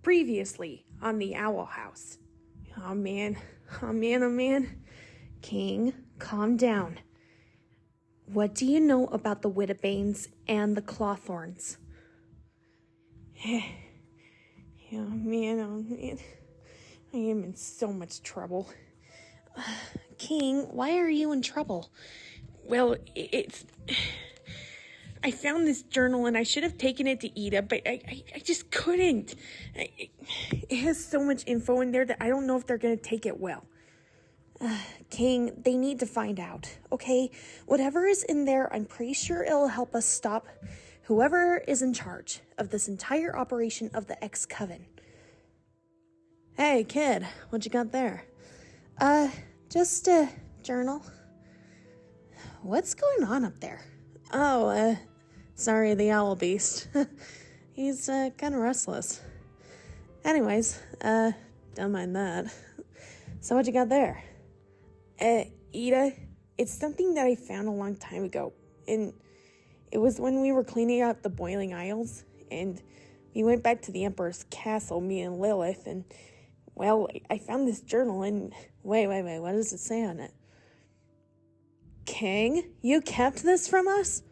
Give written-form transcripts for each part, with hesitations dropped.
Previously on the Owl House. Oh man. King, calm down. What do you know about the Wittabanes and the Clawthorns? Oh man. I am in so much trouble. King, why are you in trouble? Well, I found this journal and I should have taken it to Ida, but I just couldn't. It has so much info in there that I don't know if they're going to take it well. King, they need to find out, okay? Whatever is in there, I'm pretty sure it'll help us stop whoever is in charge of this entire operation of the X-Coven. Hey, kid, what you got there? Just a journal. What's going on up there? Oh, sorry, the owl beast. He's, kind of restless. Anyways, don't mind that. So what you got there? Ida, it's something that I found a long time ago, and it was when we were cleaning out the Boiling Isles, and we went back to the Emperor's castle, me and Lilith, and, well, I found this journal, and wait, what does it say on it? King, you kept this from us?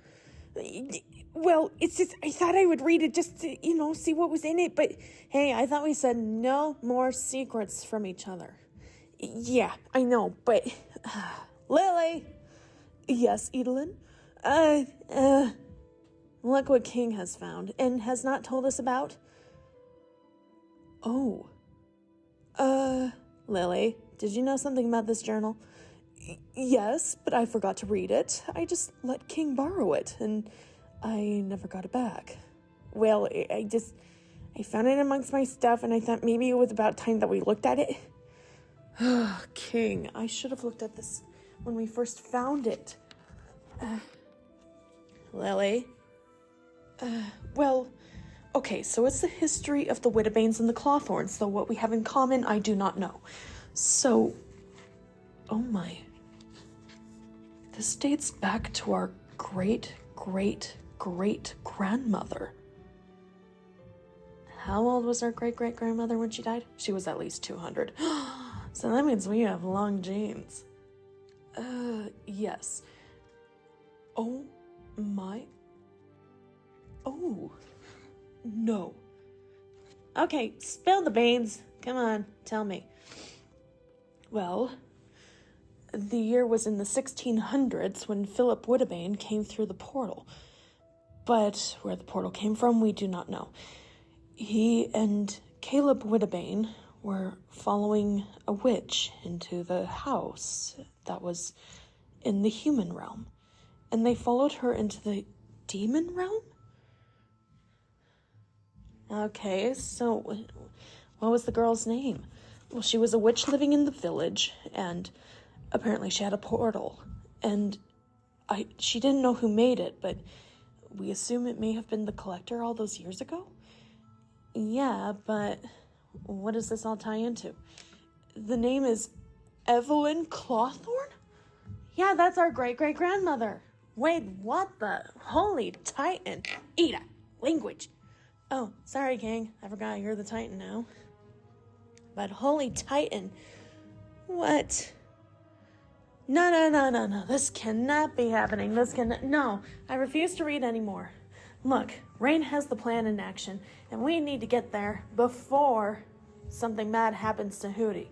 Well, it's just, I thought I would read it just to, see what was in it, but hey, I thought we said no more secrets from each other. Yeah, I know, but, Lily! Yes, Edelyn? Look what King has found, and has not told us about. Oh. Lily, did you know something about this journal? Yes, but I forgot to read it. I just let King borrow it, and I never got it back. Well, I found it amongst my stuff, and I thought maybe it was about time that we looked at it. King, I should have looked at this when we first found it. Lily? Well, okay, so it's the history of the Wittabanes and the Clawthorns, though what we have in common, I do not know. So, oh my. This dates back to our great-great-great-grandmother. How old was our great-great-grandmother when she died? She was at least 200. So that means we have long genes. Yes. Oh my. Oh. No. Okay, spill the beans. Come on, tell me. Well, the year was in the 1600s when Philip Wittabane came through the portal. But where the portal came from, we do not know. He and Caleb Wittabane were following a witch into the house that was in the human realm. And they followed her into the demon realm? Okay, so what was the girl's name? Well, she was a witch living in the village, and apparently she had a portal. And she didn't know who made it, but we assume it may have been the collector all those years ago? Yeah, but what does this all tie into? The name is Evelyn Clawthorne? Yeah, that's our great-great-grandmother. Wait, what the? Holy Titan. Ida, language. Oh, sorry, King. I forgot you're the Titan now. But holy Titan. What? No. This cannot be happening. No, I refuse to read anymore. Look, Rain has the plan in action, and we need to get there before something bad happens to Hooty.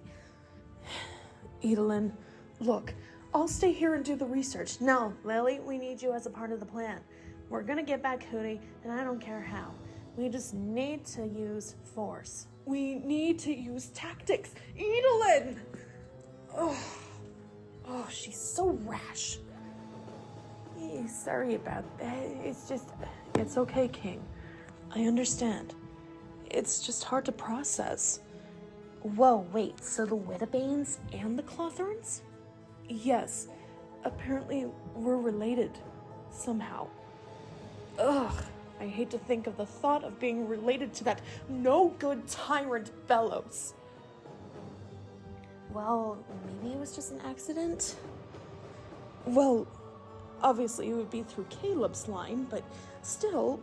Edelyn, look, I'll stay here and do the research. No, Lily, we need you as a part of the plan. We're gonna get back Hooty, and I don't care how. We just need to use force. We need to use tactics. Edelyn! Oh, she's so rash. Sorry about that. It's okay, King. I understand. It's just hard to process. Whoa, wait, so the Wittabanes and the Clawthorns? Yes, apparently we're related, somehow. Ugh, I hate to think of the thought of being related to that no-good tyrant Bellows. Well, maybe it was just an accident? Well, obviously it would be through Caleb's line, but still,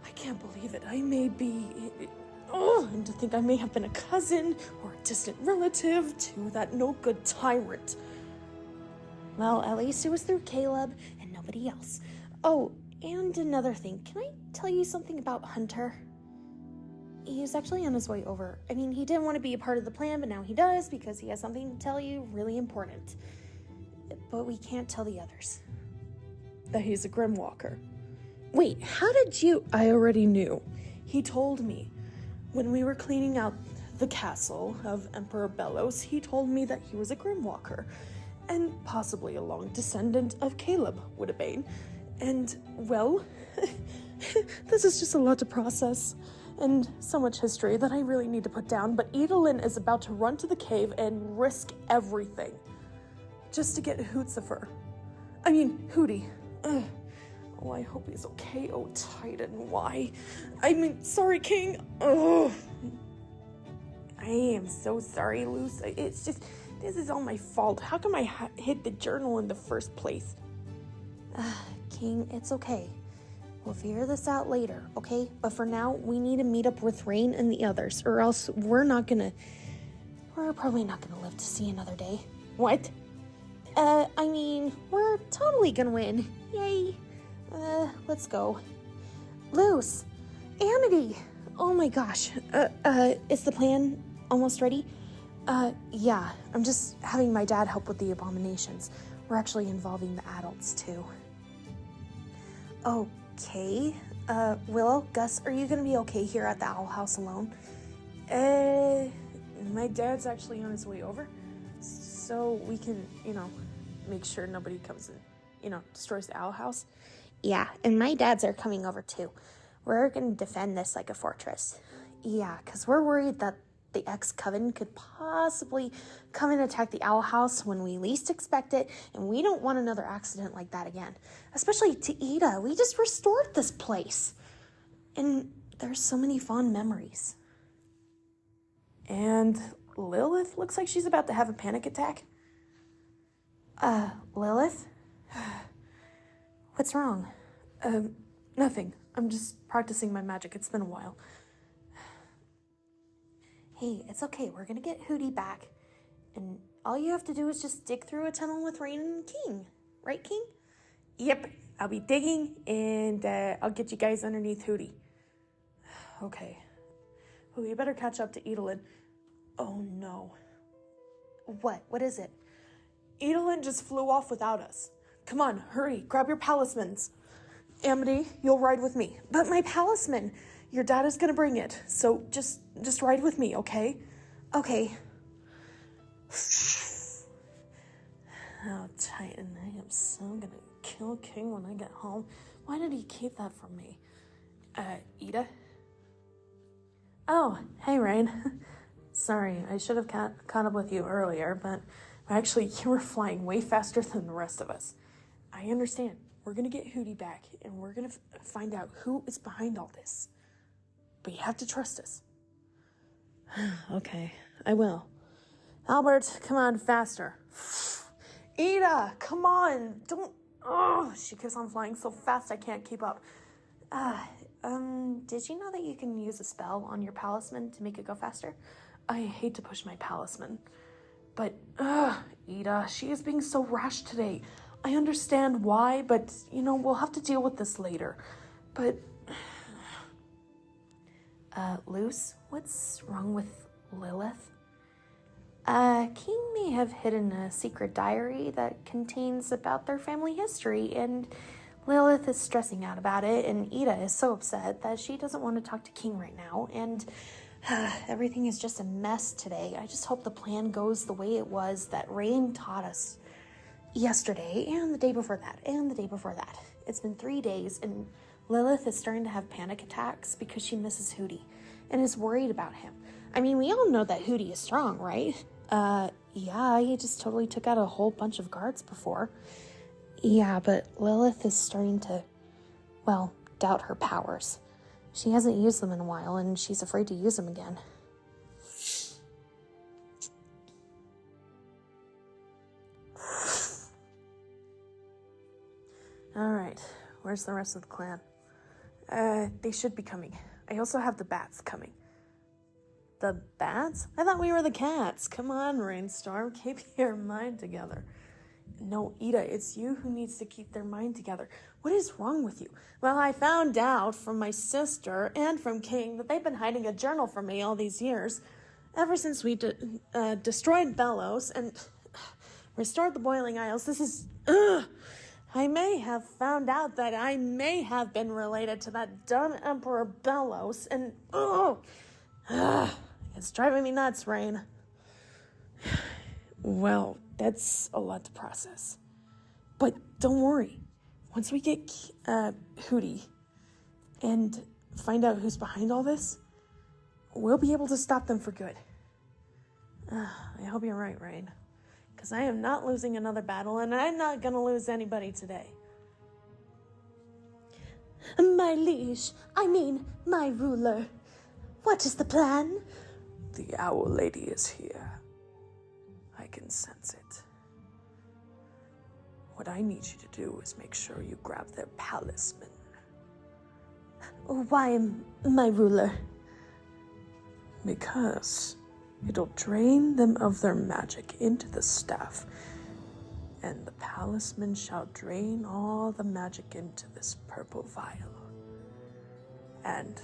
I can't believe it. I may be... Oh, and to think I may have been a cousin or a distant relative to that no-good tyrant. Well, at least it was through Caleb and nobody else. Oh, and another thing. Can I tell you something about Hunter? He was actually on his way over. I mean, he didn't want to be a part of the plan, but now he does because he has something to tell you really important. But we can't tell the others. That he's a Grimwalker. Wait, how did you... I already knew. He told me. When we were cleaning out the castle of Emperor Bellows, he told me that he was a Grimwalker. And possibly a long descendant of Caleb would have been. And, well, this is just a lot to process. And so much history that I really need to put down. But Adolin is about to run to the cave and risk everything. Just to get Hooty. Ugh. Oh, I hope he's okay. Oh, Titan, why? I mean, sorry, King. Oh, I am so sorry, Luce. It's just, this is all my fault. How come I hid the journal in the first place? King, it's okay. We'll figure this out later, okay? But for now, we need to meet up with Rain and the others, or else we're probably not gonna live to see another day. What? We're totally gonna win. Yay. Let's go. Luce! Amity! Oh my gosh. Is the plan almost ready? Yeah. I'm just having my dad help with the abominations. We're actually involving the adults, too. Okay. Willow, Gus, are you gonna be okay here at the Owl House alone? My dad's actually on his way over. So we can, make sure nobody comes and, destroys the Owl House. Yeah, and my dads are coming over too. We're gonna defend this like a fortress. Yeah, because we're worried that the ex-coven could possibly come and attack the Owl House when we least expect it, and we don't want another accident like that again. Especially to Ida, we just restored this place. And there's so many fond memories. And Lilith looks like she's about to have a panic attack. Lilith? What's wrong? Nothing. I'm just practicing my magic. It's been a while. Hey, it's okay. We're gonna get Hooty back. And all you have to do is just dig through a tunnel with Rain and King. Right, King? Yep. I'll be digging, and I'll get you guys underneath Hooty. Okay. Well, you better catch up to Adolin. Oh, no. What? What is it? Adolin just flew off without us. Come on, hurry, grab your palismans. Amity, you'll ride with me. But my palisman, your dad is gonna bring it, so just ride with me, okay? Okay. Oh, Titan, I am so gonna kill King when I get home. Why did he keep that from me? Ida? Oh, hey, Rain. Sorry, I should have caught up with you earlier, but actually, you were flying way faster than the rest of us. I understand. We're gonna get Hooty back, and we're gonna find out who is behind all this. But you have to trust us. Okay, I will. Albert, come on, faster. Ida, come on. Don't... Oh, she keeps on flying so fast I can't keep up. Did you know that you can use a spell on your palisman to make it go faster? I hate to push my palisman. But, Ida, she is being so rash today. I understand why, but, we'll have to deal with this later. But, Luce, what's wrong with Lilith? King may have hidden a secret diary that contains about their family history, and Lilith is stressing out about it, and Ida is so upset that she doesn't want to talk to King right now, and everything is just a mess today. I just hope the plan goes the way it was that Rain taught us yesterday, and the day before that, and the day before that. It's been 3 days, and Lilith is starting to have panic attacks because she misses Hooty, and is worried about him. I mean, we all know that Hooty is strong, right? Yeah, he just totally took out a whole bunch of guards before. Yeah, but Lilith is starting to, doubt her powers. She hasn't used them in a while, and she's afraid to use them again. Alright, where's the rest of the clan? They should be coming. I also have the bats coming. The bats? I thought we were the cats. Come on, Rainstorm, keep your mind together. No, Ida, it's you who needs to keep their mind together. What is wrong with you? Well, I found out from my sister and from King that they've been hiding a journal from me all these years, ever since we destroyed Bellows and restored the Boiling Isles. This is... I may have found out that I may have been related to that dumb Emperor Bellows, and it's driving me nuts, Rain. Well, that's a lot to process. But don't worry. Once we get Hooty and find out who's behind all this, we'll be able to stop them for good. I hope you're right, Rain. Because I am not losing another battle, and I'm not going to lose anybody today. My liege, my ruler. What is the plan? The Owl Lady is here. I can sense it. What I need you to do is make sure you grab their talisman. Why, my ruler? Because it'll drain them of their magic into the staff, and the talisman shall drain all the magic into this purple vial. And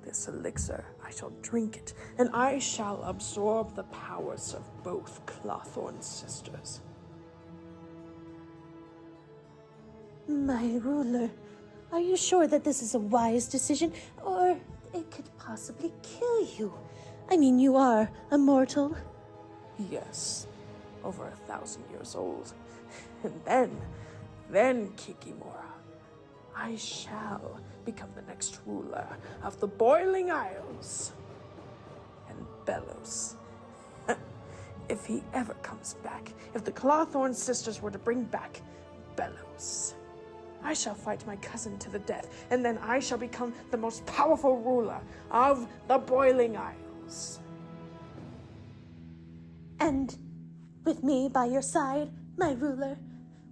this elixir, I shall drink it, and I shall absorb the powers of both Clawthorne Sisters. My ruler, are you sure that this is a wise decision, or it could possibly kill you? You are immortal. Yes, over 1,000 years old. And then, Kikimora, I shall become the next ruler of the Boiling Isles. And Bellows, if he ever comes back, if the Clawthorne Sisters were to bring back Bellows, I shall fight my cousin to the death, and then I shall become the most powerful ruler of the Boiling Isles. And with me by your side, my ruler,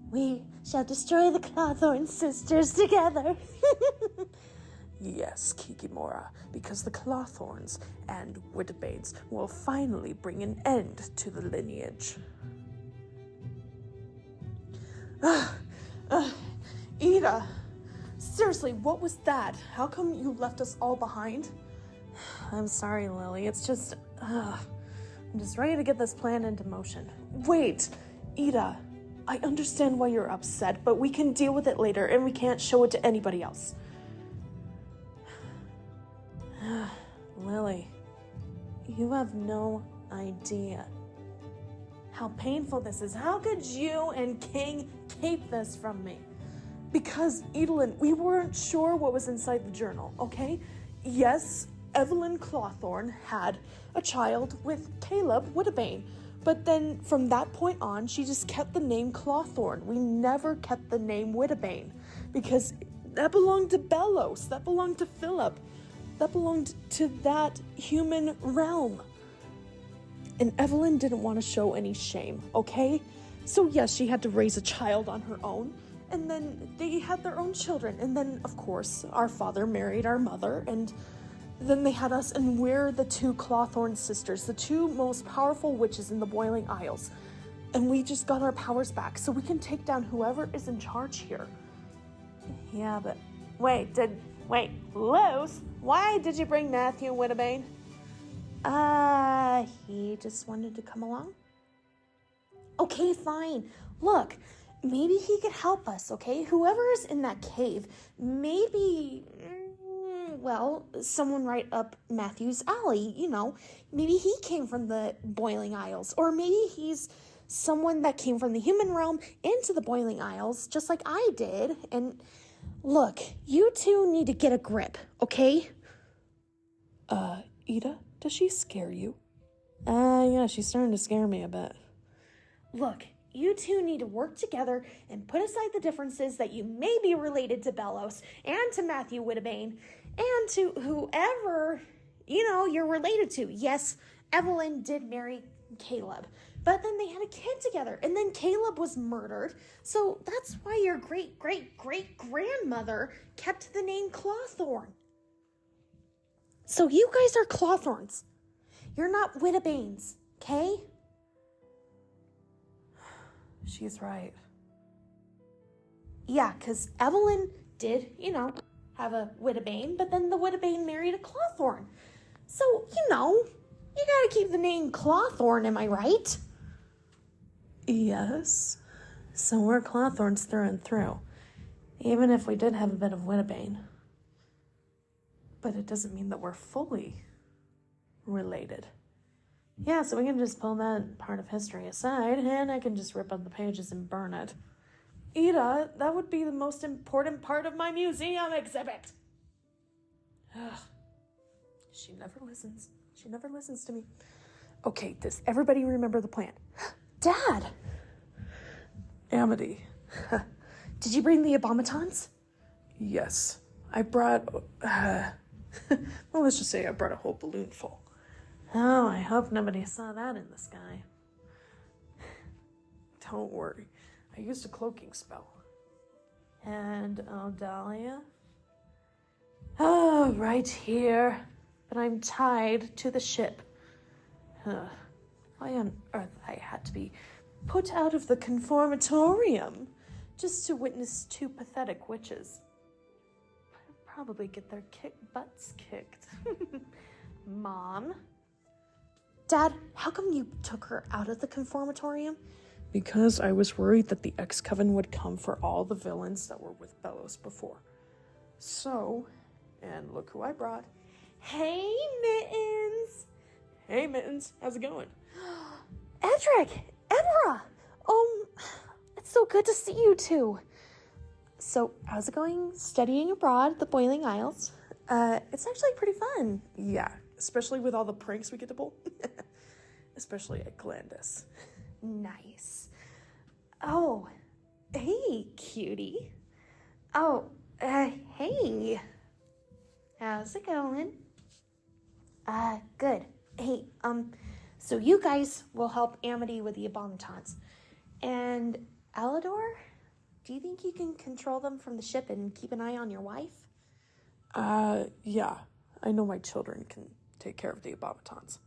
we shall destroy the Clawthorne Sisters together. Yes, Kikimora, because the Clawthorns and Widowbanes will finally bring an end to the lineage. Ida, seriously, what was that? How come you left us all behind? I'm sorry, Lily. It's just, I'm just ready to get this plan into motion. Wait, Ida, I understand why you're upset, but we can deal with it later, and we can't show it to anybody else. Lily, you have no idea how painful this is. How could you and King keep this from me? Because, Edelyn, we weren't sure what was inside the journal, okay? Yes, Evelyn Clawthorne had a child with Caleb Widowbane, but then from that point on, she just kept the name Clawthorne. We never kept the name Widowbane, because that belonged to Bellows, that belonged to Philip, that belonged to that human realm. And Evelyn didn't want to show any shame, okay? So yes, she had to raise a child on her own, and then they had their own children, and then, of course, our father married our mother, and then they had us, and we're the two Clawthorne sisters, the two most powerful witches in the Boiling Isles. And we just got our powers back, so we can take down whoever is in charge here. Yeah, but wait, Luce, why did you bring Matthew Widowbane? He just wanted to come along. Okay, fine. Look, maybe he could help us, okay? Whoever is in that cave, maybe, someone right up Matthew's alley, Maybe he came from the Boiling Isles, or maybe he's someone that came from the human realm into the Boiling Isles, just like I did. And look, you two need to get a grip, okay? Ida, does she scare you? Yeah, she's starting to scare me a bit. Look, you two need to work together and put aside the differences that you may be related to Bellows and to Matthew Widowbane and to whoever, you're related to. Yes, Evelyn did marry Caleb, but then they had a kid together, and then Caleb was murdered. So that's why your great-great-great-grandmother kept the name Clawthorne. So you guys are Clawthorns. You're not Wittabanes, okay? She's right. Yeah, because Evelyn did, have a Wittabane, but then the Wittabane married a Clawthorn. So, you gotta keep the name Clawthorn, am I right? Yes. So we're Clawthorns through and through. Even if we did have a bit of Wittabane. But it doesn't mean that we're fully related. Yeah, so we can just pull that part of history aside, and I can just rip up the pages and burn it. Ida, that would be the most important part of my museum exhibit. Ugh. She never listens. She never listens to me. Okay, does everybody remember the plan? Dad! Amity. Did you bring the abomatons? Yes. I brought... well, let's just say I brought a whole balloon full. Oh, I hope nobody saw that in the sky. Don't worry. I used a cloaking spell. And Dahlia? Oh, right here. But I'm tied to the ship. Why on earth I had to be put out of the conformatorium just to witness two pathetic witches. I'd probably get their butts kicked. Mom? Dad, how come you took her out of the conformatorium? Because I was worried that the X-Coven would come for all the villains that were with Belos before. So, and look who I brought. Hey, Mittens! Hey, Mittens, how's it going? Edric! Edra! It's so good to see you two. So, how's it going studying abroad, the Boiling Isles? It's actually pretty fun. Yeah, especially with all the pranks we get to pull. Especially at Glandis. Nice. Oh, hey, cutie. Oh, hey. How's it going? Good. Hey, so you guys will help Amity with the abomatons. And Alador, do you think you can control them from the ship and keep an eye on your wife? Yeah. I know my children can take care of the abomatons.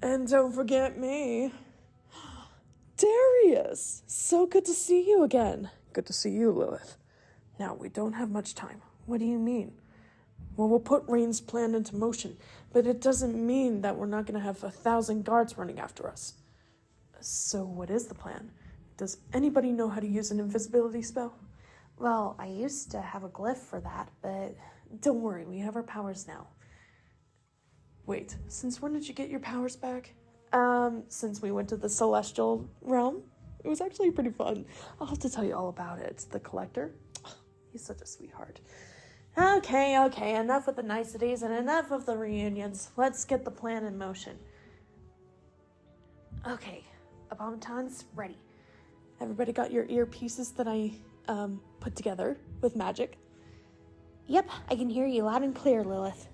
And don't forget me. Darius! So good to see you again. Good to see you, Lilith. Now, we don't have much time. What do you mean? Well, we'll put Rain's plan into motion, but it doesn't mean that we're not going to have 1,000 guards running after us. So what is the plan? Does anybody know how to use an invisibility spell? Well, I used to have a glyph for that, but don't worry, we have our powers now. Wait, since when did you get your powers back? Since we went to the celestial realm. It was actually pretty fun. I'll have to tell you all about it. The collector, he's such a sweetheart. Okay, enough with the niceties and enough of the reunions. Let's get the plan in motion. Okay, abomatons ready. Everybody got your earpieces that I put together with magic? Yep, I can hear you loud and clear, Lilith.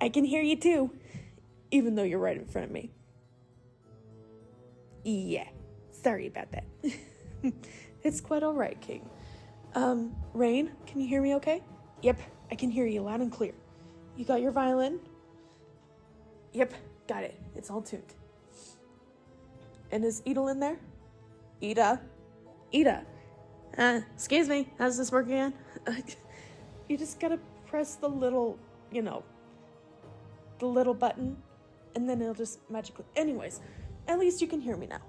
I can hear you too, even though you're right in front of me. Yeah, sorry about that. It's quite all right, King. Rain, can you hear me okay? Yep, I can hear you loud and clear. You got your violin? Yep, got it. It's all tuned. And is Edel in there? Ida? Excuse me, how's this work again? You just gotta press the little, the little button, and then it'll just magically... Anyways, at least you can hear me now.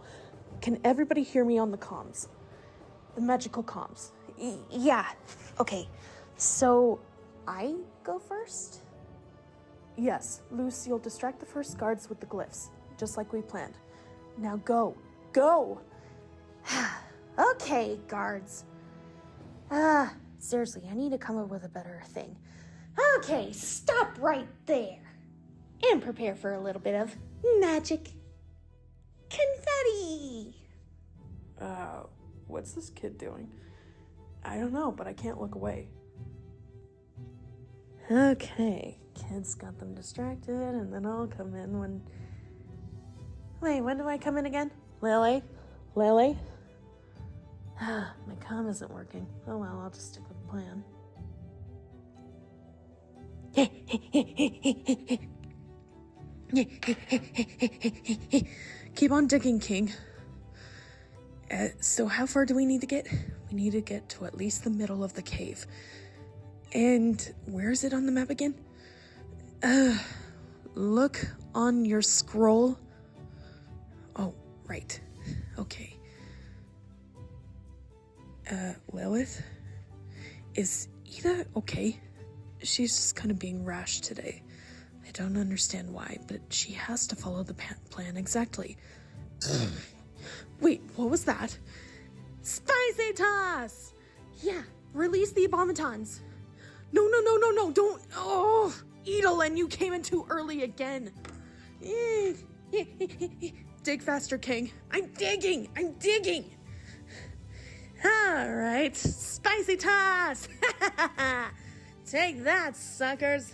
Can everybody hear me on the comms? The magical comms. Yeah, okay. So, I go first? Yes, Luce, you'll distract the first guards with the glyphs, just like we planned. Now go! Go! Okay, guards. Seriously, I need to come up with a better thing. Okay, stop right there. And prepare for a little bit of magic confetti. What's this kid doing? I don't know, but I can't look away. Okay, kids got them distracted, and then I'll come in when... Wait, when do I come in again? Lily? Lily? My comm isn't working. Oh well, I'll just stick with the plan. Keep on digging, King. So how far do we need to get? We need to get to at least the middle of the cave. And where is it on the map again? Look on your scroll. Oh, right. Okay. Lilith? Is Ida okay? She's just kind of being rash today. I don't understand why, but she has to follow the plan exactly. Wait, what was that? Spicy toss! Yeah, release the abomatons. No, don't. Oh, Edelin, you came in too early again. Dig faster, King. I'm digging. All right, spicy toss. Take that, suckers.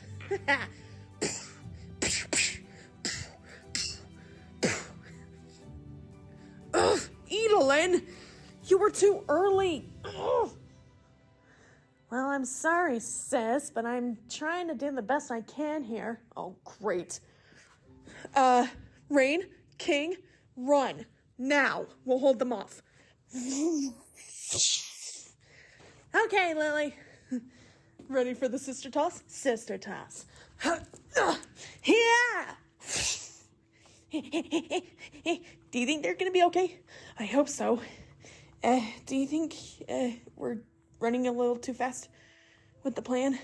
Ugh, Edelin, you were too early. Ugh. Well, I'm sorry, sis, but I'm trying to do the best I can here. Oh, great. Rain, King, run. Now. We'll hold them off. Okay, Lily. Ready for the sister toss? Sister toss. Yeah! Do you think they're gonna be okay? I hope so. Do you think we're running a little too fast with the plan?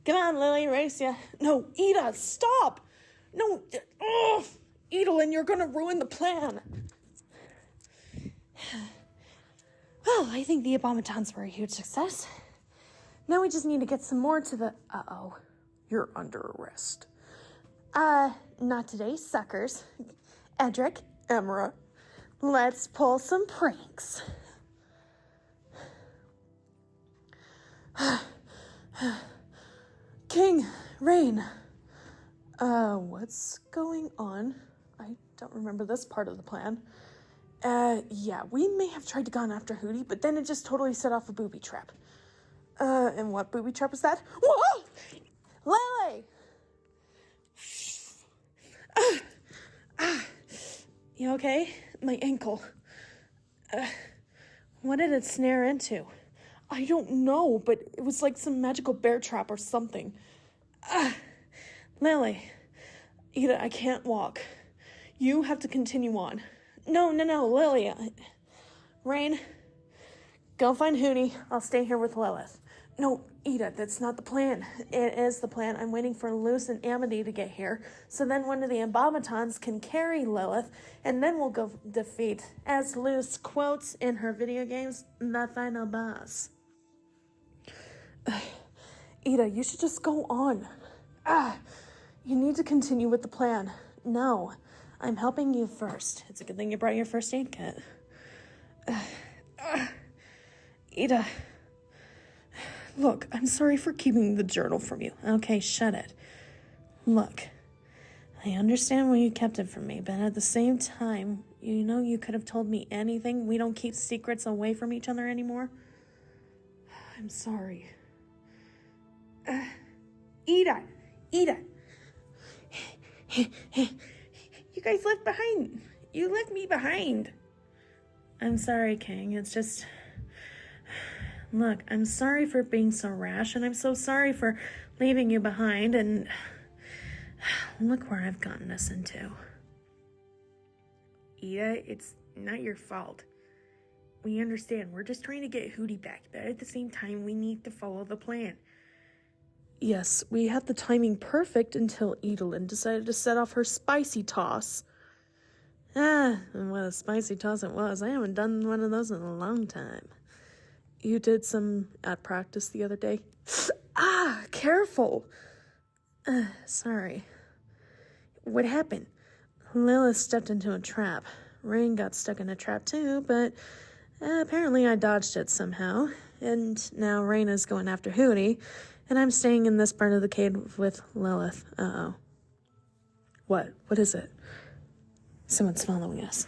Come on, Lily, race ya. No, Ida, stop! No, Edelin, you're gonna ruin the plan. Well, I think the abomatons were a huge success. Now we just need to get some more to the... Uh-oh. You're under arrest. Not today, suckers. Edric, Emra. let's pull some pranks. King, Rain. What's going on? I don't remember this part of the plan. Yeah, we may have tried to go after Hooty, but then it just totally set off a booby trap. And what booby trap was that? Whoa! Lily! You okay? My ankle. What did it snare into? I don't know, but it was like some magical bear trap or something. Lily. Ida, I can't walk. You have to continue on. No, Lily. Rain, go find Hooty. I'll stay here with Lilith. No, Ida, that's not the plan. It is the plan. I'm waiting for Luce and Amity to get here, so then one of the abomatons can carry Lilith, and then we'll go defeat, as Luce quotes in her video games, the final boss. Ida, you should just go on. You need to continue with the plan. No, I'm helping you first. It's a good thing you brought your first aid kit. Ida, look, I'm sorry for keeping the journal from you. Okay, shut it. Look, I understand why you kept it from me, but at the same time, you know you could have told me anything. We don't keep secrets away from each other anymore. I'm sorry. Ida! You guys left behind. You left me behind. I'm sorry, King. It's just... Look, I'm sorry for being so rash, and I'm so sorry for leaving you behind, and... Look where I've gotten us into. Ida, it's not your fault. We understand. We're just trying to get Hooty back, but at the same time, we need to follow the plan. Yes, we had the timing perfect until Edelin decided to set off her spicy toss. And what a spicy toss it was. I haven't done one of those in a long time. You did some at practice the other day. Careful. Sorry. What happened? Lilith stepped into a trap. Rain got stuck in a trap too, but apparently I dodged it somehow. And now Rain is going after Hooty. And I'm staying in this part of the cave with Lilith. Uh-oh. What? What is it? Someone's following us.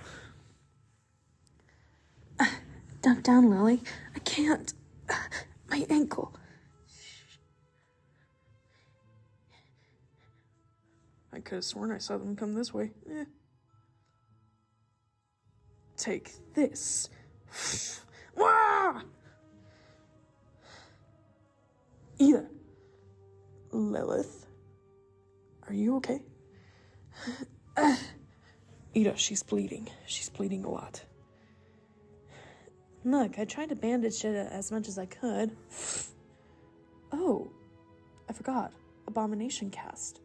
Duck down, Lily. I can't. My ankle. I could have sworn I saw them come this way. Take this. Wah! Ida. Lilith. Are you okay? Ida, she's bleeding. She's bleeding a lot. Look, I tried to bandage it as much as I could. Oh, I forgot. Abomination cast.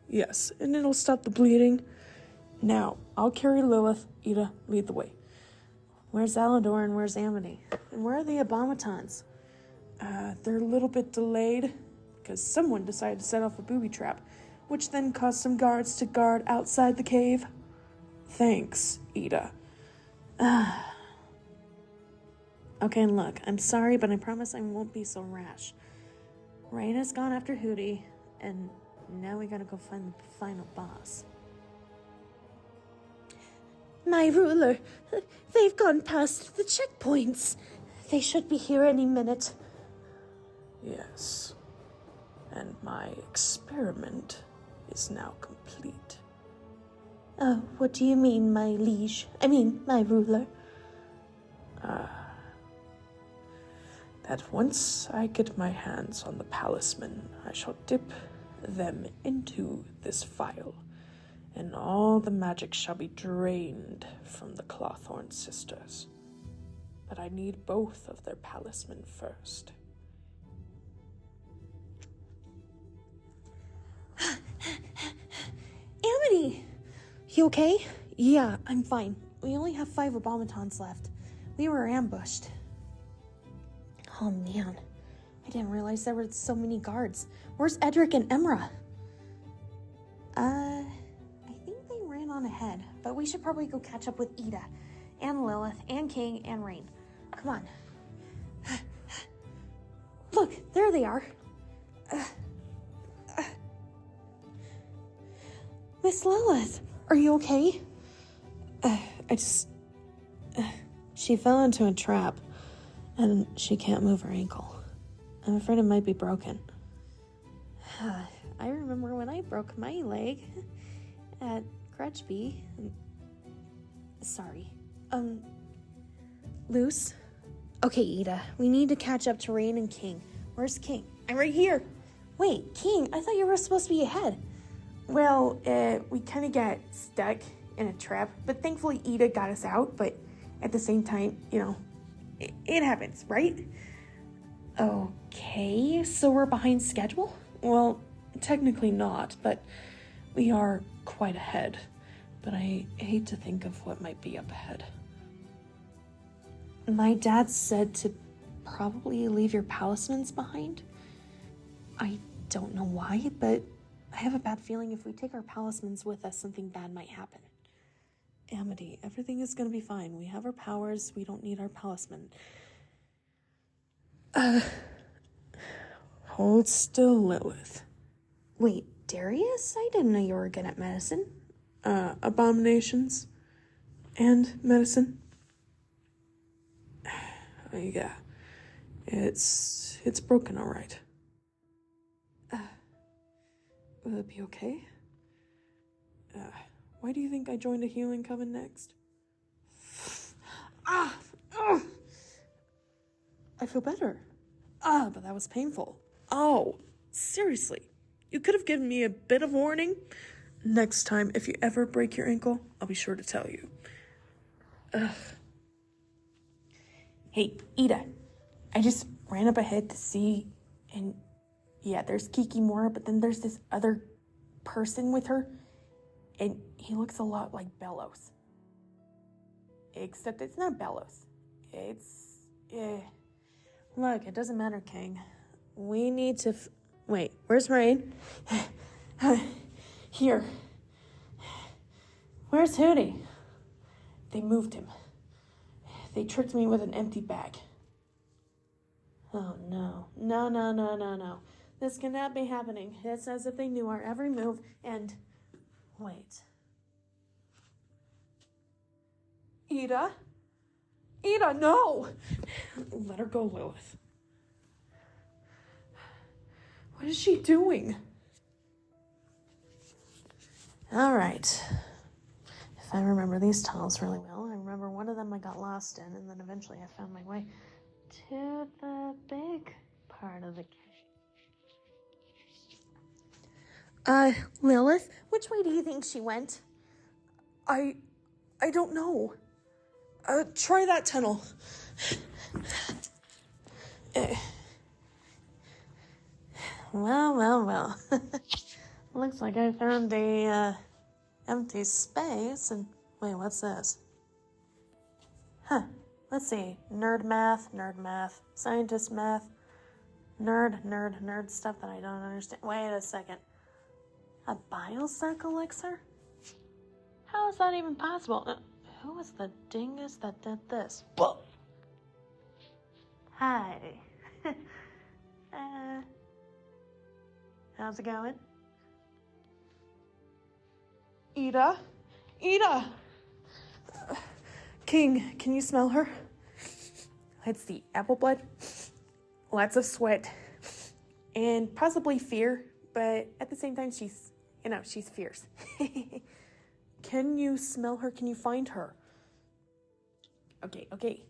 Yes, and it'll stop the bleeding. Now, I'll carry Lilith. Ida, lead the way. Where's Alador and where's Amity? And where are the Abomatons? They're a little bit delayed because someone decided to set off a booby trap, which then caused some guards to guard outside the cave. Thanks, Ida. Okay, look, I'm sorry, but I promise I won't be so rash. Rain has gone after Hooty, and now we gotta go find the final boss. My ruler, they've gone past the checkpoints. They should be here any minute. Yes. And my experiment is now complete. What do you mean, my liege? I mean, my ruler. That once I get my hands on the talisman, I shall dip them into this vial, and all the magic shall be drained from the Clawthorne Sisters. But I need both of their talisman first. Amity! You okay? Yeah, I'm fine. We only have 5 Abomatons left. We were ambushed. Oh man, I didn't realize there were so many guards. Where's Edric and Emra? I think they ran on ahead, but we should probably go catch up with Ida, and Lilith, and King, and Rain. Come on. Look, there they are. Miss Lilith, are you okay? She fell into a trap, and she can't move her ankle. I'm afraid it might be broken. I remember when I broke my leg at Crutchby. Sorry. Luce? Okay, Ida, we need to catch up to Rain and King. Where's King? I'm right here. Wait, King, I thought you were supposed to be ahead. Well, we kind of got stuck in a trap, but thankfully Ida got us out, but at the same time, you know, it happens, right? Okay, so we're behind schedule? Well, technically not, but we are quite ahead. But I hate to think of what might be up ahead. My dad said to probably leave your talismans behind. I don't know why, but I have a bad feeling if we take our talismans with us, something bad might happen. Amity, everything is gonna be fine. We have our powers. We don't need our talisman. Hold still, Lilith. Wait, Darius? I didn't know you were good at medicine. Abominations and medicine. Yeah, it's broken, all right. Will it be okay? Why do you think I joined a healing coven next? I feel better. But that was painful. Oh, seriously. You could have given me a bit of warning. Next time, if you ever break your ankle, I'll be sure to tell you. Hey, Ida, I just ran up ahead to see, and yeah, there's Kikimora, but then there's this other person with her, and he looks a lot like Bellows. Except it's not Bellows. It's, Look, it doesn't matter, King. we need to, wait, where's Rain? Here. Where's Hooty? They moved him. They tricked me with an empty bag. Oh, no. No. This cannot be happening. It's as if they knew our every move, and... Wait. Ida? Ida, no! Let her go, Lilith. What is she doing? All right. If I remember these tunnels really well, I remember one of them I got lost in, and then eventually I found my way to the big part of the cave. Lilith, which way do you think she went? I don't know. Try that tunnel. Well. Looks like I found a empty space, and wait, what's this? Huh, let's see. Nerd math, scientist math, nerd stuff that I don't understand. Wait a second. A Bile Sac elixir? How is that even possible? Who was the dingus that did this? Whoa. Hi. How's it going? Ida? King, can you smell her? Let's see. Apple blood, lots of sweat, and possibly fear, but at the same time, she's fierce. Can you smell her? Can you find her? Okay.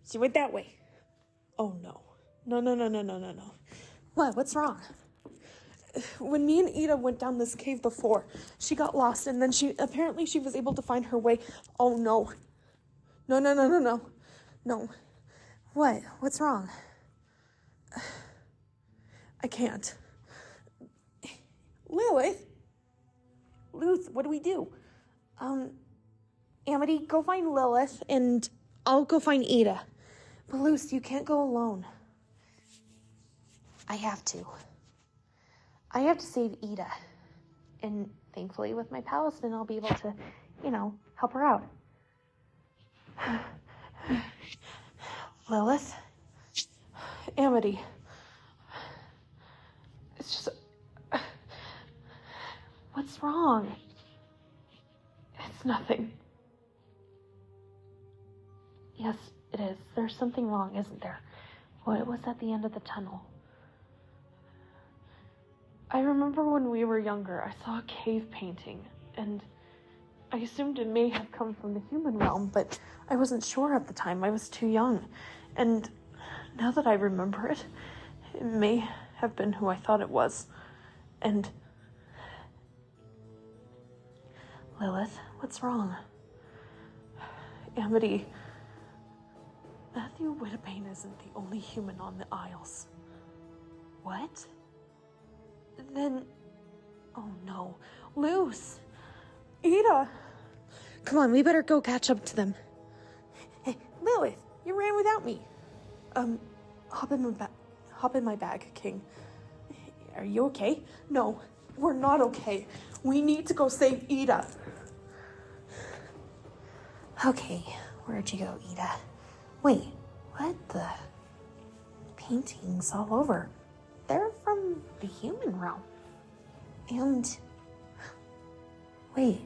She went that way. Oh, no. No. What? What's wrong? When me and Ida went down this cave before, she got lost, and then she was able to find her way. Oh, no. No. What? What's wrong? I can't. Lilith, what do we do? Amity, go find Lilith, and I'll go find Ida. But Luce, you can't go alone. I have to. I have to save Ida. And thankfully, with my paladin, I'll be able to, help her out. Lilith? Amity. It's just... What's wrong? It's nothing. Yes, it is. There's something wrong, isn't there? Well, it was at the end of the tunnel. I remember when we were younger, I saw a cave painting, and I assumed it may have come from the human realm, but I wasn't sure at the time. I was too young. And now that I remember it, it may have been who I thought it was. And... Lilith, what's wrong? Amity, Matthew Whitebane isn't the only human on the Isles. What? Then... Oh no. Luce! Ida! Come on, we better go catch up to them. Hey, Lilith, you ran without me. Hop in my bag, King. Are you okay? No, we're not okay. We need to go save Ida. Okay, where'd you go, Ida? Wait, what the? Paintings all over. They're from the human realm. And... Wait,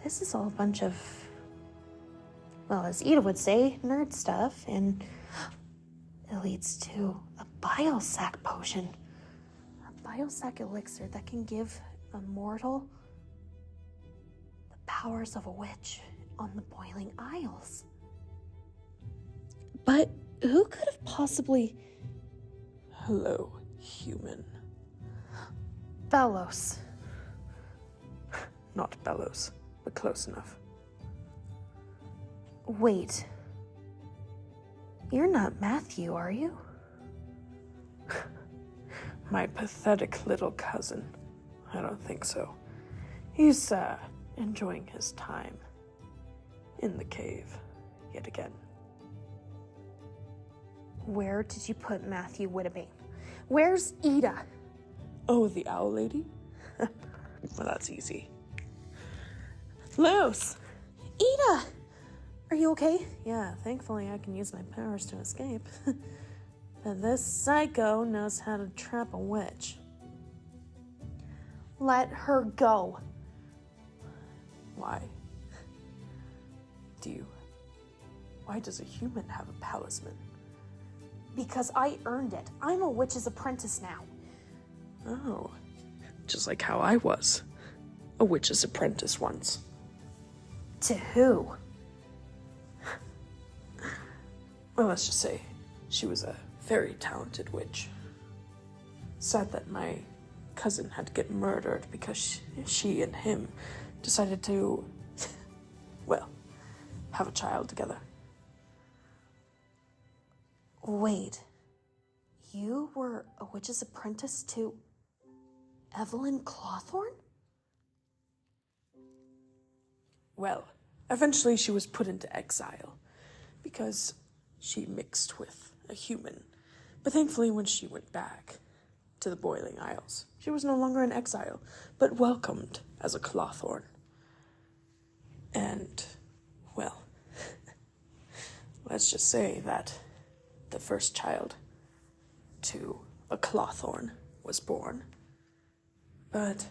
this is all a bunch of... Well, as Ida would say, nerd stuff, and it leads to a Bile Sac potion. A Bile Sac elixir that can give a mortal the powers of a witch on the Boiling Isles. But who could have possibly... Hello, human. Bellows. Not Bellows, but close enough. Wait. You're not Matthew, are you? My pathetic little cousin. I don't think so. He's, enjoying his time in the cave yet again. Where did you put Matthew Whitebane? Where's Ida? Oh, the owl lady? Well, that's easy. Luce! Ida! Are you okay? Yeah, thankfully I can use my powers to escape. But this psycho knows how to trap a witch. Let her go. Why? Why does a human have a talisman? Because I earned it. I'm a witch's apprentice now. Oh, just like how I was. A witch's apprentice once. To who? Well, let's just say she was a very talented witch. Sad that my cousin had to get murdered because she and him decided to, well, have a child together. Wait. You were a witch's apprentice to Evelyn Clawthorne? Well, eventually she was put into exile because she mixed with a human. But thankfully when she went back to the Boiling Isles, she was no longer in exile, but welcomed as a Clawthorne. And, well, let's just say that the first child to a Clawthorne was born. But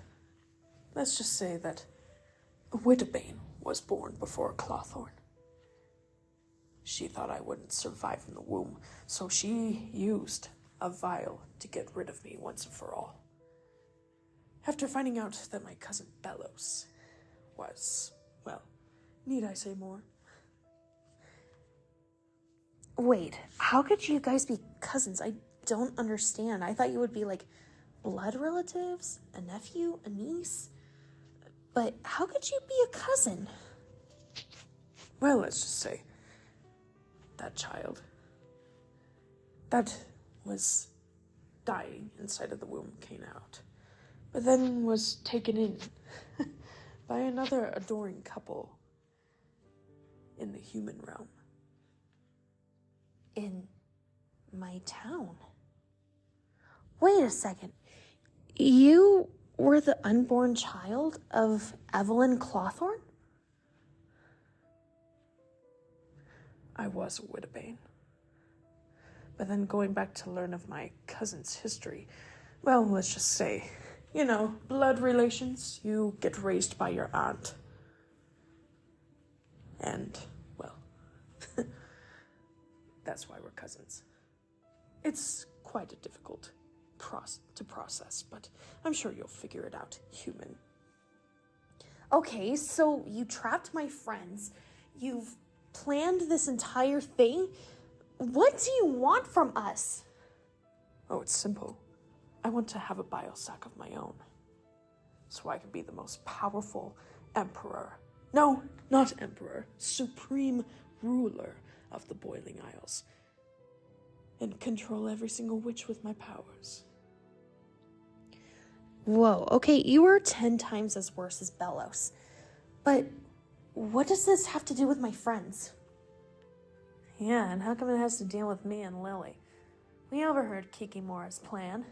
let's just say that a Widowbane was born before a Clawthorne. She thought I wouldn't survive in the womb, so she used a vial to get rid of me once and for all. After finding out that my cousin Bellows was, well, need I say more? Wait, how could you guys be cousins? I don't understand. I thought you would be like blood relatives, a nephew, a niece. But how could you be a cousin? Well, let's just say that child that was dying inside of the womb came out, but then was taken in by another adoring couple in the human realm. In my town. Wait a second. You were the unborn child of Evelyn Clawthorne? I was a Widowbane. But then going back to learn of my cousin's history, well, let's just say, blood relations, you get raised by your aunt. And, well, that's why we're cousins. It's quite a difficult to process, but I'm sure you'll figure it out, human. Okay, so you trapped my friends. You've planned this entire thing. What do you want from us? Oh, it's simple. I want to have a Bile Sac of my own, so I can be the most powerful emperor. No, not emperor, supreme ruler of the Boiling Isles, and control every single witch with my powers. Whoa, okay, you are 10 times as worse as Bellows. But what does this have to do with my friends? Yeah, and how come it has to deal with me and Lily? We overheard Kikimora's plan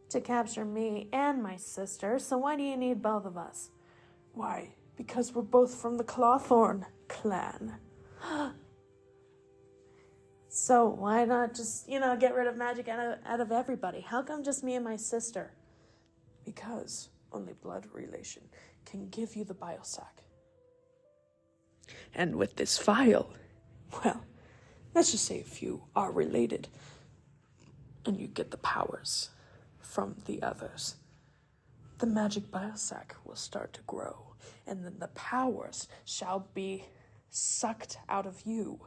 to capture me and my sister, so why do you need both of us? Why? Because we're both from the Clawthorne clan. So why not just, get rid of magic out of everybody? How come just me and my sister? Because only blood relation can give you the Bile Sac. And with this vial, well, let's just say if you are related and you get the powers from the others, the magic Bile Sac will start to grow, and then the powers shall be sucked out of you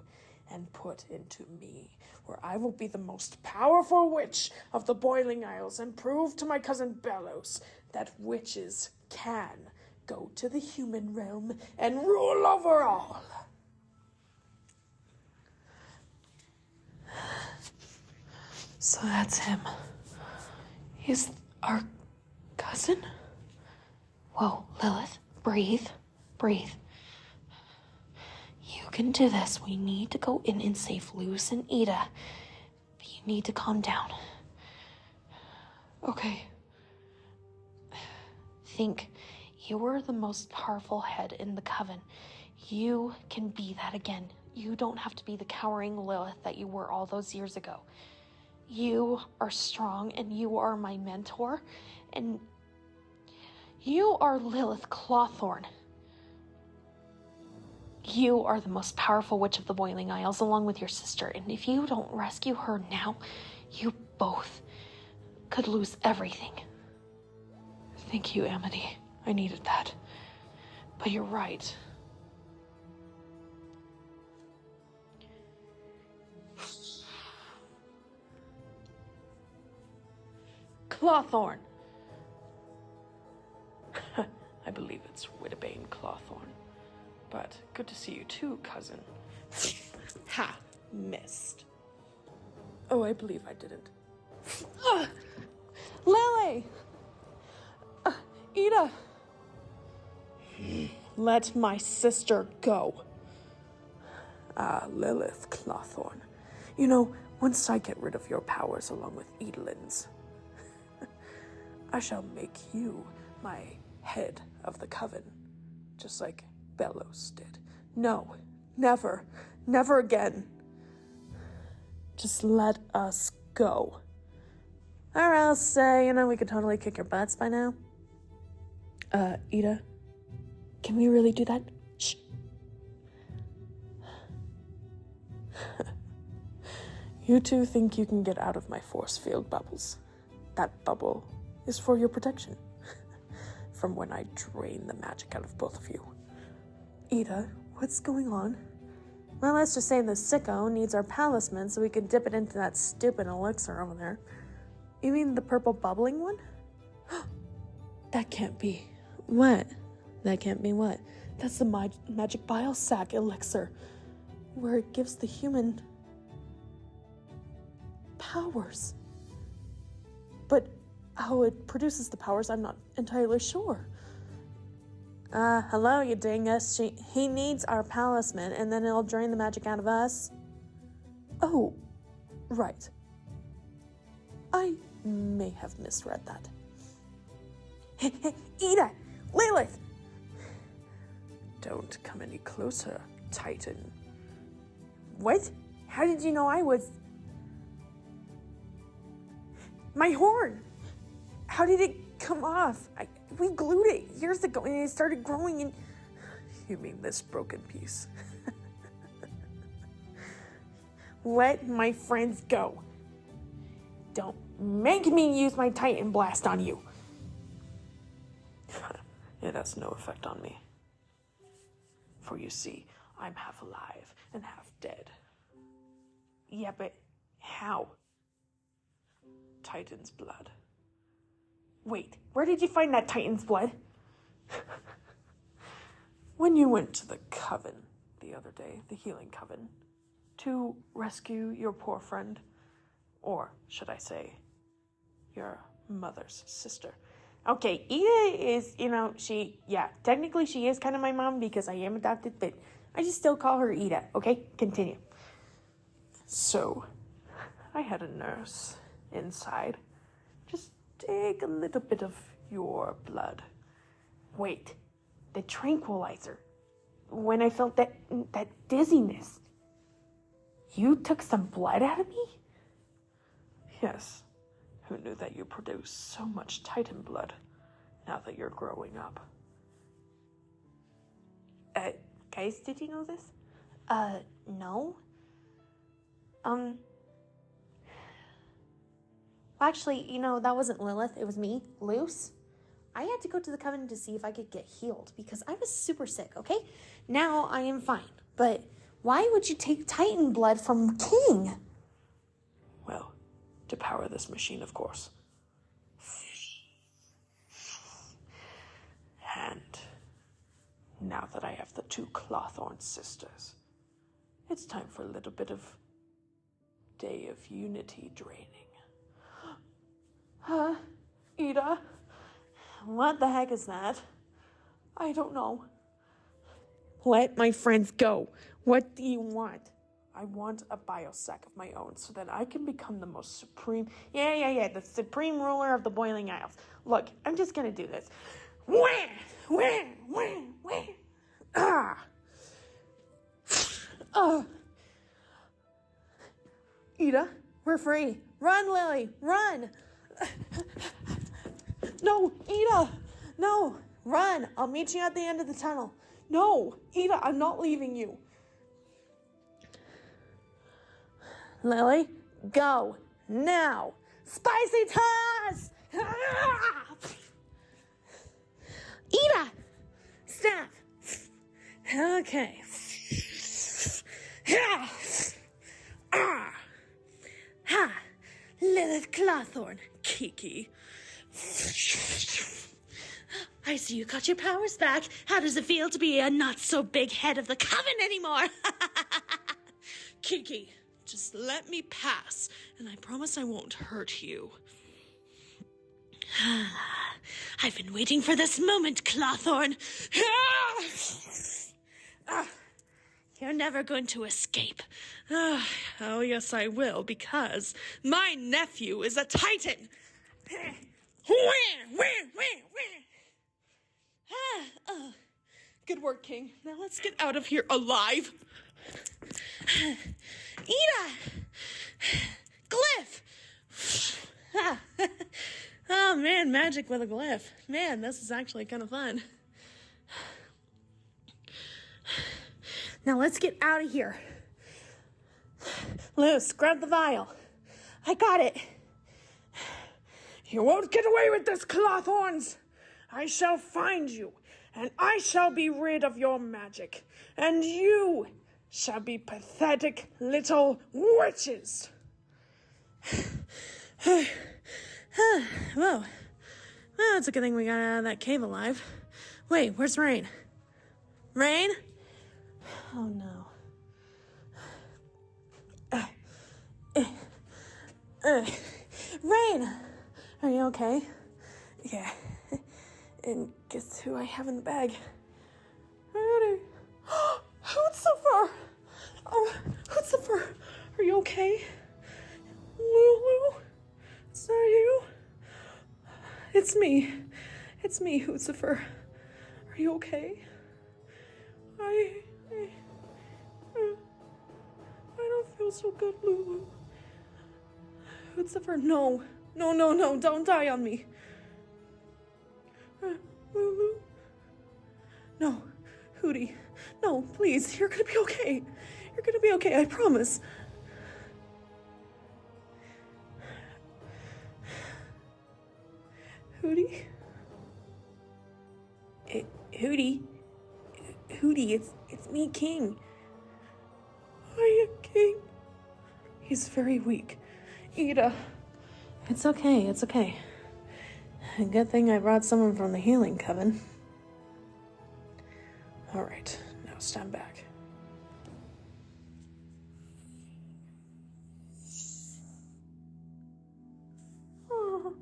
and put into me, where I will be the most powerful witch of the Boiling Isles and prove to my cousin Bellows that witches can go to the human realm and rule over all. So that's him. He's our cousin? Whoa, Lilith, breathe. You can do this. We need to go in and save Luz and Ida. But you need to calm down. Okay. Think, you were the most powerful head in the coven. You can be that again. You don't have to be the cowering Lilith that you were all those years ago. You are strong, and you are my mentor, and you are Lilith Clawthorne. You are the most powerful witch of the Boiling Isles, along with your sister, and if you don't rescue her now, you both could lose everything. Thank you, Amity. I needed that. But you're right. Clawthorne! I believe it's Widobane Clawthorne. But good to see you too, cousin. Ha! Missed. Oh, I believe I didn't. Lily! Ida! Let my sister go. Lilith Clawthorne. You know, once I get rid of your powers along with Edelin's, I shall make you my head of the coven, just like Bellows did. No, never, never again. Just let us go. Or else, we could totally kick your butts by now. Ida, can we really do that? Shh. You two think you can get out of my force field bubbles. That bubble is for your protection. From when I drain the magic out of both of you. Ida, what's going on? Well, let's just say the sicko needs our talisman so we can dip it into that stupid elixir over there. You mean the purple bubbling one? That can't be. What? That can't be what? That's the magic Bile Sac elixir, where it gives the human powers. But how it produces the powers, I'm not entirely sure. Hello, you dingus. He needs our talisman, and then it'll drain the magic out of us. Oh, right. I may have misread that. Ida! Lilith! Don't come any closer, Titan. What? How did you know I was... My horn! How did it come off? We glued it years ago and it started growing and... You mean this broken piece? Let my friends go. Don't make me use my Titan Blast on you. It has no effect on me. For you see, I'm half alive and half dead. Yeah, but how? Titan's blood. Wait, where did you find that Titan's blood? When you went to the coven the other day, the healing coven, to rescue your poor friend, or should I say, your mother's sister. Okay, Ida is, technically she is kind of my mom because I am adopted, but I just still call her Ida, okay? Continue. So, I had a nurse inside. Just take a little bit of your blood. Wait, the tranquilizer. When I felt that dizziness, you took some blood out of me? Yes. Who knew that you produce so much Titan blood now that you're growing up? Guys, did you know this? No. Actually, that wasn't Lilith. It was me, Luce. I had to go to the coven to see if I could get healed because I was super sick, okay? Now I am fine. But why would you take Titan blood from King? Well, to power this machine, of course. And now that I have the two Clawthorne Sisters, it's time for a little bit of Day of Unity draining. Ida? What the heck is that? I don't know. Let my friends go. What do you want? I want a Bile Sac of my own so that I can become the most supreme... the supreme ruler of the Boiling Isles. Look, I'm just gonna do this. Wah! Wah! Wah! Wah! Ah! Ida, we're free. Run, Lily, run. No, Ida, no, run. I'll meet you at the end of the tunnel. No, Ida, I'm not leaving you. Lily, go, now. Spicy toss! Ida, stop. Okay. Lilith Clawthorne, Kiki. I see you got your powers back. How does it feel to be a not-so-big head of the coven anymore? Kiki, just let me pass, and I promise I won't hurt you. I've been waiting for this moment, Clawthorne. You're never going to escape. Oh, yes, I will, because my nephew is a titan. Good work, King. Now let's get out of here alive. Ida! Glyph! Oh, man, magic with a glyph. Man, this is actually kind of fun. Now let's get out of here. Luce, grab the vial. I got it. You won't get away with this, Clawthorns. I shall find you, and I shall be rid of your magic, and you shall be pathetic little witches. Whoa. Well, it's a good thing we got out of that cave alive. Wait, where's Rain? Rain? Oh, no. Rain! Are you okay? Yeah. And guess who I have in the bag? Hooty. Hootsufer! Oh, Hootsufer, are you okay? Lulu? Is that you? It's me. It's me, Hootsufer. Are you okay? I don't feel so good, Lulu. Hootsufer, no. No, don't die on me. Lulu? No, Hooty. No, please, you're gonna be okay. You're gonna be okay, I promise. Hooty? Hooty? Hooty, it's me, King. Hiya, King. He's very weak. Ida. It's okay, it's okay. Good thing I brought someone from the healing coven. All right, now stand back. Lulu?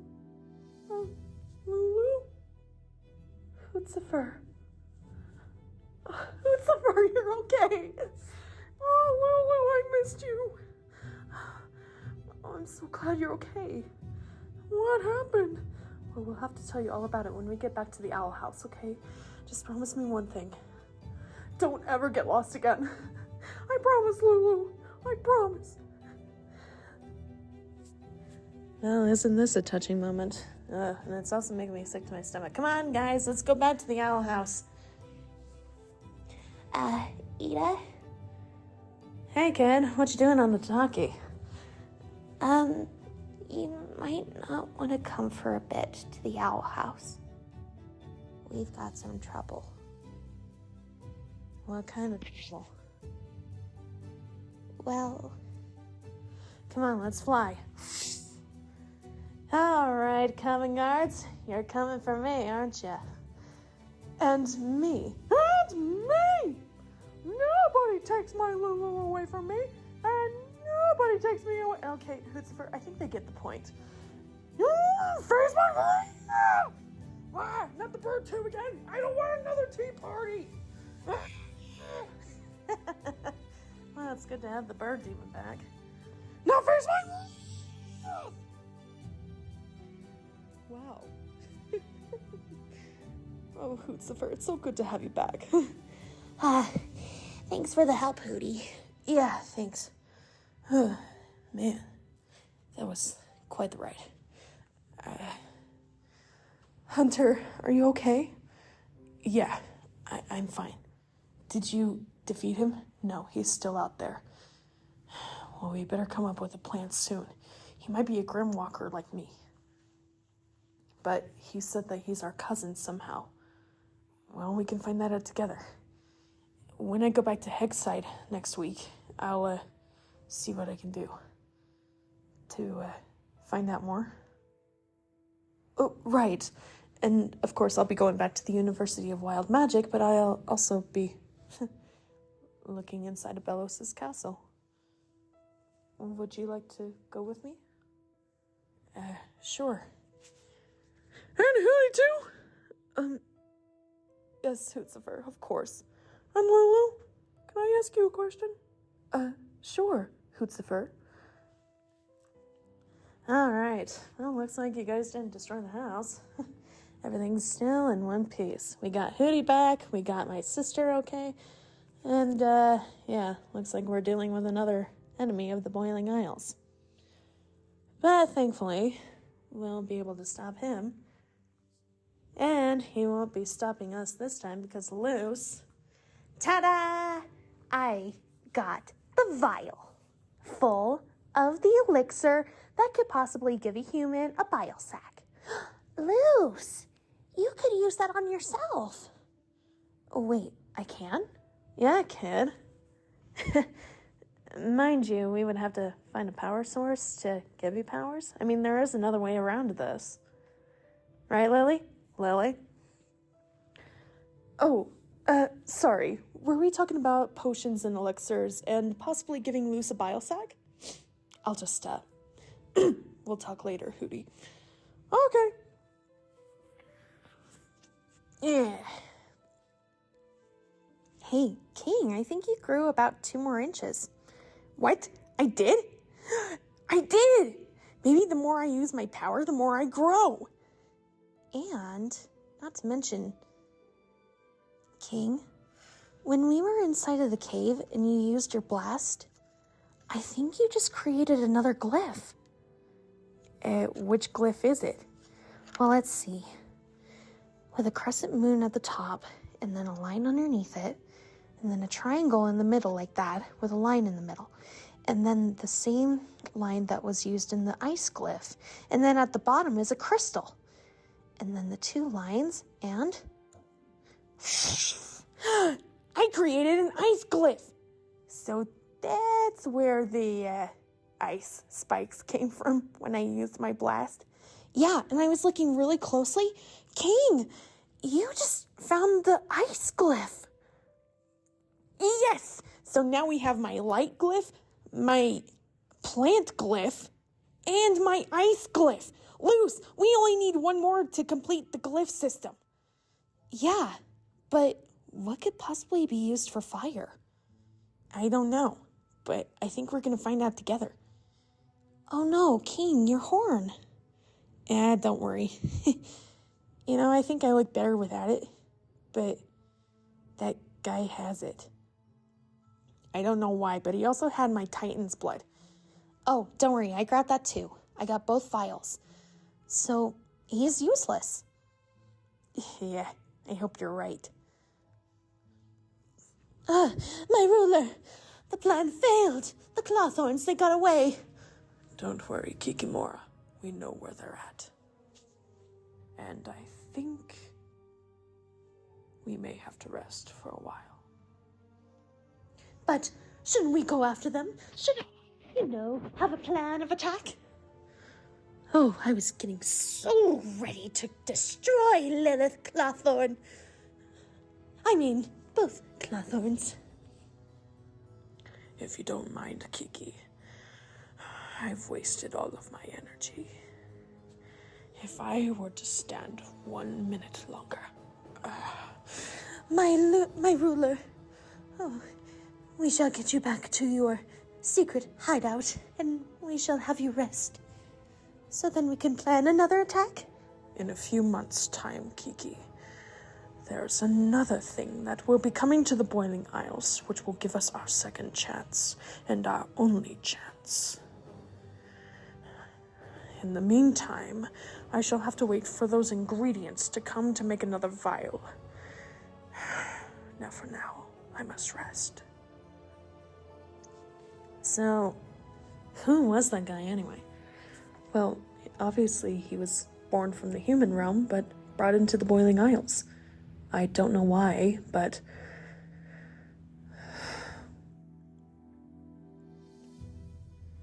Hootsufer. Hootsufer, you're okay. Oh, Lulu, I missed you. Oh, I'm so glad you're okay. What happened? Well, we'll have to tell you all about it when we get back to the owl house, okay? Just promise me one thing. Don't ever get lost again. I promise, Lulu. I promise. Well, isn't this a touching moment? And it's also making me sick to my stomach. Come on, guys, let's go back to the owl house. Ida? Hey, kid, what you doing on the talkie? You might not want to come for a bit to the owl house. We've got some trouble. What kind of trouble? Well, come on, let's fly. All right, coven guards, you're coming for me, aren't you? And me. And me! Nobody takes my Lulu away from me, and nobody takes me away. Okay, Hootsufer, I think they get the point. Face my face! Ah, not the bird tube again! I don't want another tea party! Well, it's good to have the bird demon back. Now face my... Wow. Oh, Hootsufer, it's so good to have you back. Thanks for the help, Hooty. Yeah, thanks. Man, that was quite the ride. Hunter, are you okay? Yeah, I'm fine. Did you defeat him? No, he's still out there. Well, we better come up with a plan soon. He might be a Grimwalker like me. But he said that he's our cousin somehow. Well, we can find that out together. When I go back to Hexside next week, I'll see what I can do to find out more. Oh, right. And of course, I'll be going back to the University of Wild Magic, but I'll also be looking inside of Belos's castle. Would you like to go with me? Sure. And Hooty too? Yes, Hootzifer, of course. And Lulu, can I ask you a question? Sure, Hootzifer. Alright, well, looks like you guys didn't destroy the house. Everything's still in one piece. We got Hooty back, we got my sister okay, and, yeah, looks like we're dealing with another enemy of the Boiling Isles. But thankfully, we'll be able to stop him. And he won't be stopping us this time because Luce... Ta-da! I got the vial full of the elixir that could possibly give a human a bile sac. Luce, you could use that on yourself. Oh, wait, I can? Yeah, I can. Mind you, we would have to find a power source to give you powers. I mean, there is another way around this. Right, Lily? Lily? Oh, sorry. Were we talking about potions and elixirs and possibly giving Luce a bile sac? I'll just, we'll talk later, Hooty. Okay. Yeah. Hey, King, I think you grew about 2 more inches. What? I did? I did! Maybe the more I use my power, the more I grow. And, not to mention, King, when we were inside of the cave and you used your blast, I think you just created another glyph. Which glyph is it? Well, let's see. With a crescent moon at the top, and then a line underneath it, and then a triangle in the middle like that, with a line in the middle. And then the same line that was used in the Ice Glyph. And then at the bottom is a crystal. And then the 2 lines, and... I created an ice glyph! So that's where the, ice spikes came from when I used my blast. Yeah, and I was looking really closely. King, you just found the Ice Glyph. Yes! So now we have my light glyph, my plant glyph, and my ice glyph. Luce, we only need 1 more to complete the glyph system. Yeah, but what could possibly be used for fire? I don't know, but I think we're going to find out together. Oh no, King, your horn. Don't worry. You know, I think I look better without it, but that guy has it. I don't know why, but he also had my Titan's blood. Oh, don't worry, I grabbed that too. I got both vials. So, he's useless. Yeah, I hope you're right. My ruler! The plan failed! The Clawthorns, they got away! Don't worry, Kikimora. We know where they're at. And I think we may have to rest for a while. But shouldn't we go after them? Should, have a plan of attack? Oh, I was getting so ready to destroy Lilith Clawthorne. I mean, both Clawthorns. If you don't mind, Kiki, I've wasted all of my energy. If I were to stand 1 minute longer... My ruler. Oh, we shall get you back to your secret hideout, and we shall have you rest. So then we can plan another attack? In a few months' time, Kiki, There's another thing that will be coming to the Boiling Isles, which will give us our second chance, and our only chance. In the meantime, I shall have to wait for those ingredients to come to make another vial. Now for now, I must rest. So, who was that guy anyway? Well, obviously he was born from the human realm, but brought into the Boiling Isles. I don't know why, but...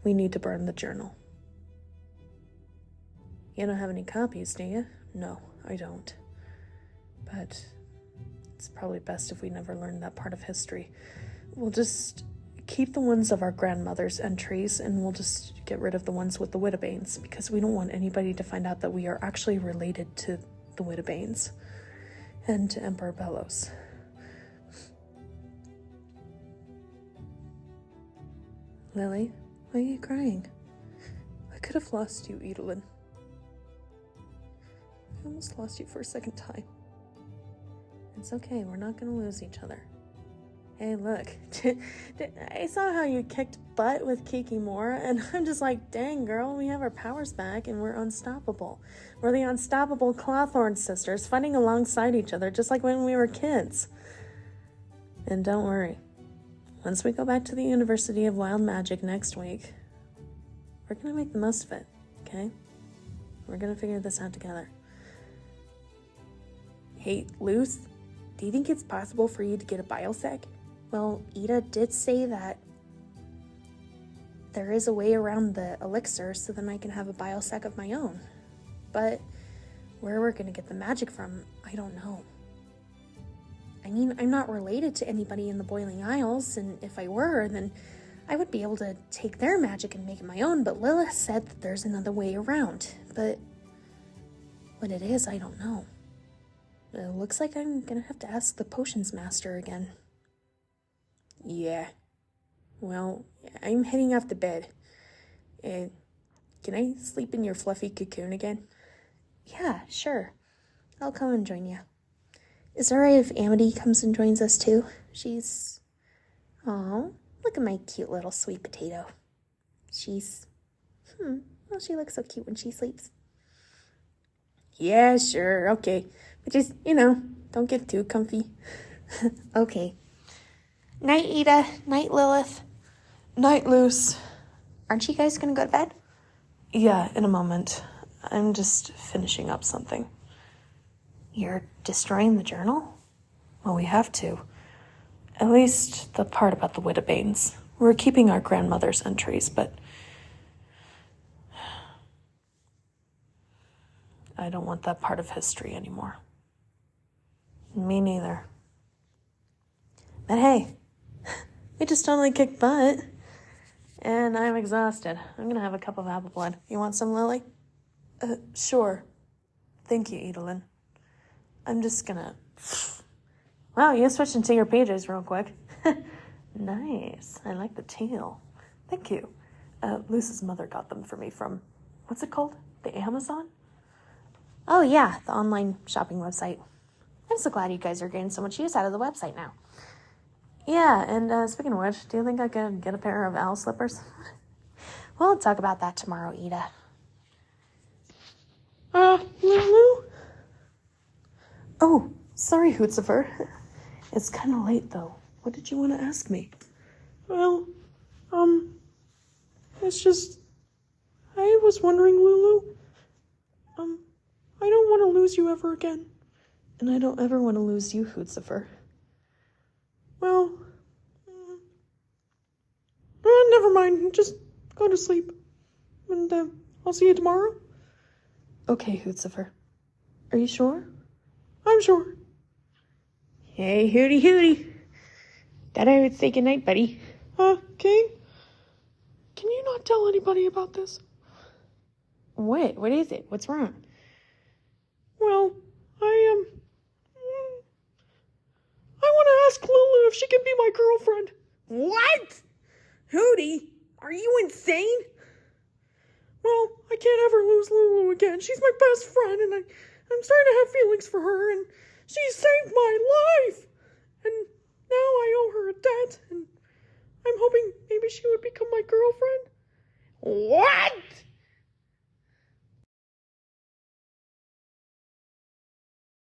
we need to burn the journal. You don't have any copies, do you? No, I don't. But it's probably best if we never learn that part of history. We'll just keep the ones of our grandmother's entries, and we'll just get rid of the ones with the Wittabanes, because we don't want anybody to find out that we are actually related to the Wittabanes and to Emperor Bellows. Lily, why are you crying? I could have lost you, Edelin. I almost lost you for a second time. It's okay, we're not gonna lose each other. Hey, look, I saw how you kicked butt with Kikimora, and I'm just like, dang, girl, we have our powers back, and we're unstoppable. We're the unstoppable Clawthorne Sisters, fighting alongside each other, just like when we were kids. And don't worry, once we go back to the University of Wild Magic next week, we're gonna make the most of it, okay? We're gonna figure this out together. Hey, Luce, do you think it's possible for you to get a Bile Sac? Well, Ida did say that there is a way around the elixir, so then I can have a Bile Sac of my own. But where we're gonna get the magic from, I don't know. I mean, I'm not related to anybody in the Boiling Isles, and if I were, then I would be able to take their magic and make it my own, but Lilith said that there's another way around. But what it is, I don't know. It looks like I'm gonna have to ask the potions master again. Yeah. Well, I'm heading off to bed. Can I sleep in your fluffy cocoon again? Yeah, sure. I'll come and join you. Is it alright if Amity comes and joins us too? She's... Aw, look at my cute little sweet potato. She's... well, she looks so cute when she sleeps. Yeah, sure, okay. But just, don't get too comfy. Okay. Night, Ida. Night, Lilith. Night, Luce. Aren't you guys gonna go to bed? Yeah, in a moment. I'm just finishing up something. You're destroying the journal? Well, we have to. At least the part about the Wittabanes. We're keeping our grandmother's entries, but... I don't want that part of history anymore. Me neither. But hey, we just totally kicked butt. And I'm exhausted. I'm gonna have a cup of apple blood. You want some, Lily? Sure. Thank you, Edelin. I'm just gonna... Wow, you switched into your pages real quick. Nice. I like the teal. Thank you. Luce's mother got them for me from... What's it called? The Amazon? Oh yeah, the online shopping website. I'm so glad you guys are getting so much use out of the website now. Yeah, and speaking of which, do you think I could get a pair of owl slippers? We'll talk about that tomorrow, Ida. Lulu? Oh, sorry, Hootzifer. It's kind of late, though. What did you want to ask me? Well, it's just... I was wondering, Lulu. I don't want to lose you ever again. And I don't ever want to lose you, Hootzifer. Well, never mind. Just go to sleep. And, I'll see you tomorrow. Okay, Hootzifer. Are you sure? I'm sure. Hey, Hooty Hooty. Thought I would say goodnight, buddy. King? Can you not tell anybody about this? What? What is it? What's wrong? Well, I want to ask Lulu if she can be my girlfriend. What? Hooty? Are you insane? Well, I can't ever lose Lulu again. She's my best friend, and I'm starting to have feelings for her, and She saved my life! And now I owe her a debt, and I'm hoping maybe she would become my girlfriend. What?